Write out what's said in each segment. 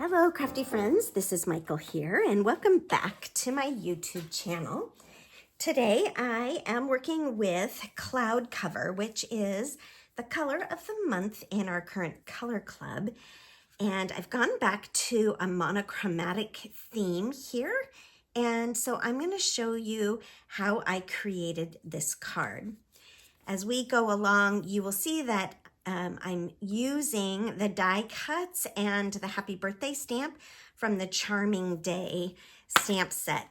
Hello, crafty friends. This is Michael here, and welcome back to my YouTube channel. Today, I am working with Cloud Cover, which is the color of the month in our current color club. And I've gone back to a monochromatic theme here. And so I'm going to show you how I created this card. As we go along, you will see that I'm using the die cuts and the happy birthday stamp from the Charming Day stamp set.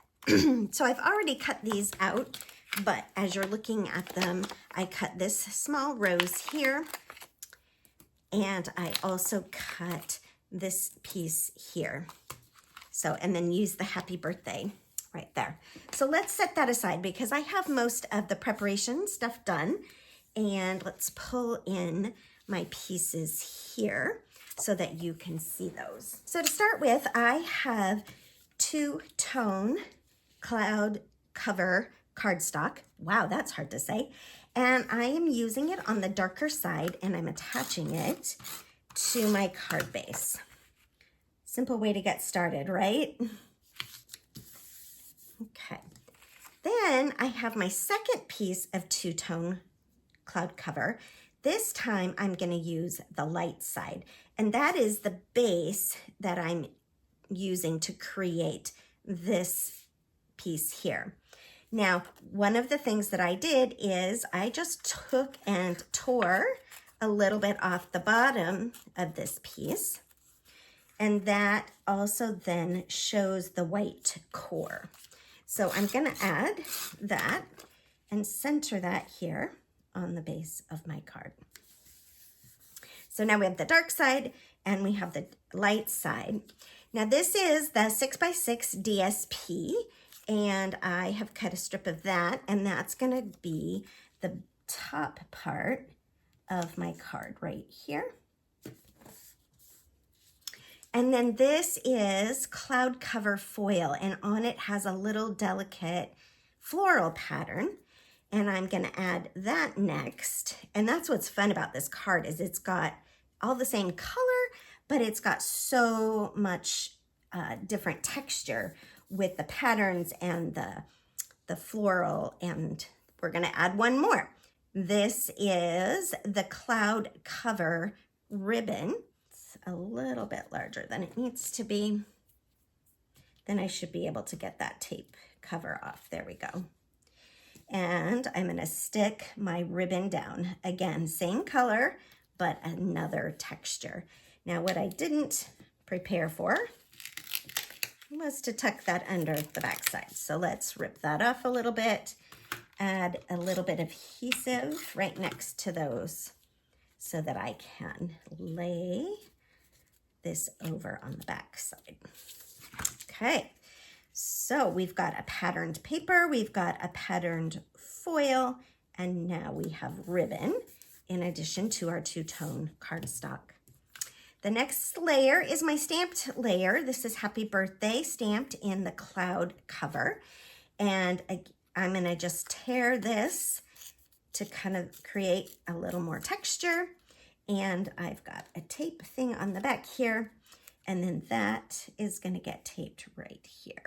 So I've already cut these out, but as you're looking at them, I cut this small rose here, and I also cut this piece here. So, and then use the happy birthday right there. So let's set that aside because I have most of the preparation stuff done. And let's pull in my pieces here so that you can see those. So to start with, I have two-tone Cloud Cover cardstock. Wow, that's hard to say. And I am using it on the darker side, and I'm attaching it to my card base. Simple way to get started, right? Okay. Then I have my second piece of two-tone Cloud Cover. This time I'm going to use the light side, and that is the base that I'm using to create this piece here. Now, one of the things that I did is I just took and tore a little bit off the bottom of this piece, and that also then shows the white core. So I'm going to add that and center that here on the base of my card. So now we have the dark side and we have the light side. Now this is the 6x6 DSP, and I have cut a strip of that, and that's going to be the top part of my card right here. And then this is Cloud Cover foil, and on it has a little delicate floral pattern. And I'm going to add that next. And that's what's fun about this card is it's got all the same color, but it's got so much different texture with the patterns and the floral. And we're going to add one more. This is the Cloud Cover ribbon. It's a little bit larger than it needs to be. Then I should be able to get that tape cover off. There we go. And I'm going to stick my ribbon down. Again, same color, but another texture. Now, what I didn't prepare for was to tuck that under the backside. So let's rip that off a little bit, add a little bit of adhesive right next to those so that I can lay this over on the backside. Okay. So we've got a patterned paper, we've got a patterned foil, and now we have ribbon in addition to our two-tone cardstock. The next layer is my stamped layer. This is Happy Birthday stamped in the Cloud Cover. And I'm going to just tear this to kind of create a little more texture. And I've got a tape thing on the back here. And then that is going to get taped right here.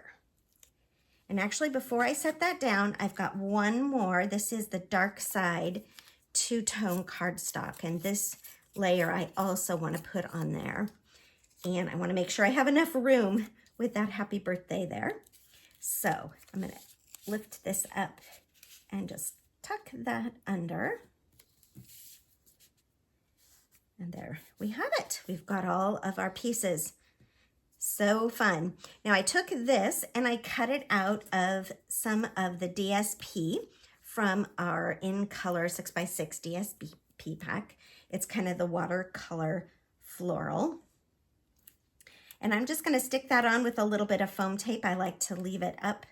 And actually, before I set that down, I've got one more. This is the dark side two-tone cardstock. And this layer I also want to put on there. And I want to make sure I have enough room with that happy birthday there. So I'm going to lift this up and just tuck that under. And there we have it. We've got all of our pieces. So fun. Now I took this and I cut it out of some of the DSP from our In Color 6x6 DSP pack. It's kind of the watercolor floral. And I'm just going to stick that on with a little bit of foam tape. I like to leave it up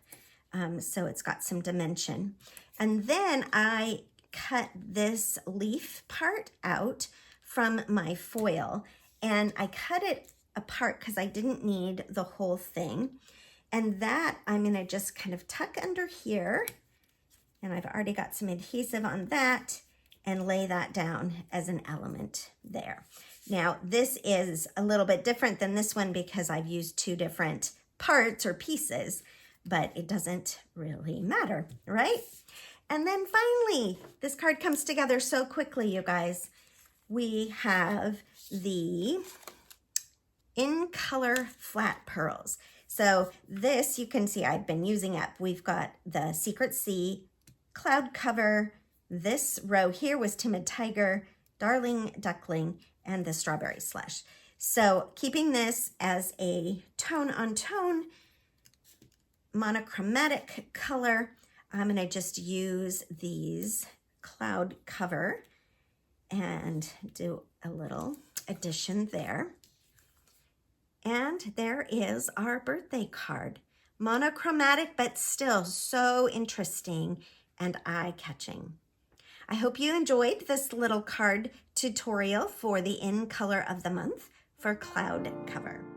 so it's got some dimension. And then I cut this leaf part out from my foil, and I cut it apart because I didn't need the whole thing. And that I'm going to just kind of tuck under here, and I've already got some adhesive on that, and lay that down as an element there. Now, this is a little bit different than this one because I've used two different parts or pieces, but it doesn't really matter, right? And then finally, this card comes together so quickly, you guys. We have the In Color Flat Pearls. So this, you can see I've been using up. We've got the Secret Sea, Cloud Cover. This row here was Timid Tiger, Darling Duckling, and the Strawberry Slush. So keeping this as a tone-on-tone monochromatic color, I'm gonna just use these Cloud Cover and do a little addition there. And there is our birthday card. Monochromatic, but still so interesting and eye-catching. I hope you enjoyed this little card tutorial for the In Color of the Month for Cloud Cover.